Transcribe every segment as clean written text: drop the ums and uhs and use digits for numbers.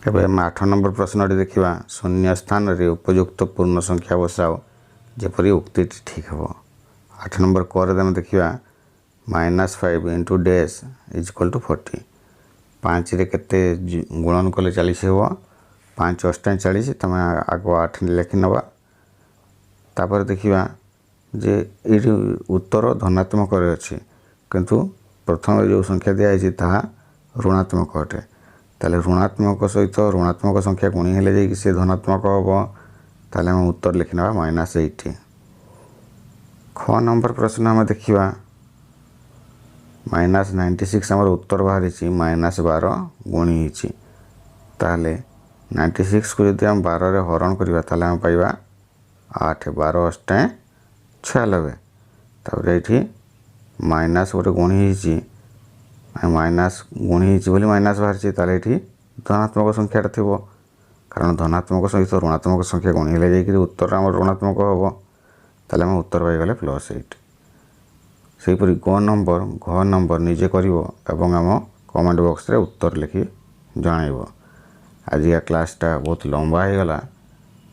एवं आम 8 नंबर प्रश्न देखा शून्य स्थान रे उपयुक्त पूर्ण संख्या बसाओ जेपरी उक्ति ठीक हे। 8 नंबर कर आम देखा -5 into dash is equal to 40। 5 रे केते गुणन कले 40 हे। 5 अष्टाई 40 तुम आग 8 लिखि नवा। तापर देखा जे ये उत्तर धनात्मक अच्छी किंतु प्रथम जो संख्या दिखाई ताहा ऋणात्मक अटे। ताले ऋणात्मक सहित ऋणात्मक संख्या गुणी हेले जाई से धनात्मक हम। ताले हम उत्तर लिखि नवा -80। 6 नंबर प्रश्न आम देखा -96 आमर उत्तर बाहरी -12 गुणी ताले 96 को जब हम 12 रे हरण करवा ताले हम पाइबा 8। 12 अष्टाई 96। तापर ये माइनस गोटे गुणी माइनस गुणी बोली माइनस बाहरी ताले ये धनात्मक संख्याटा थी कारण धनात्मक सहित ऋणात्मक संख्या गुणी हेले जाकि उत्तर आम ऋणात्मक हम। ताले हम उत्तर पाइगले +8। सेहीपरि घ नंबर निजे कर आम कमेंट बॉक्स रे उत्तर लिखि जन। आज का क्लासटा बहुत लंबा हो गला।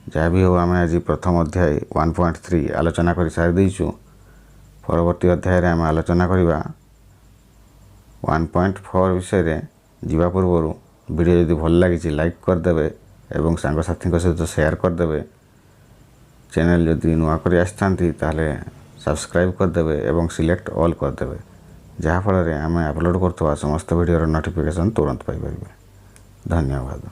जहाँ भी हो आम आज प्रथम अध्याय 1.3 आलोचना कर सारी देचु। परवर्ती अध्याय आम आलोचना करवा 1.4 विषय जीवा पूर्व वीडियो जदि भल लगी लाइक करदे एवं सांगसाथी सहित शेयर करदे। चैनल जदि नुआ कर आसथांती ताहले सब्सक्राइब करदे एवं सिलेक्ट ऑल करदे जहाँफल आम अपलोड करथवा समस्त वीडियोर नोटिफिकेशन तुरंत पाइपर। धन्यवाद।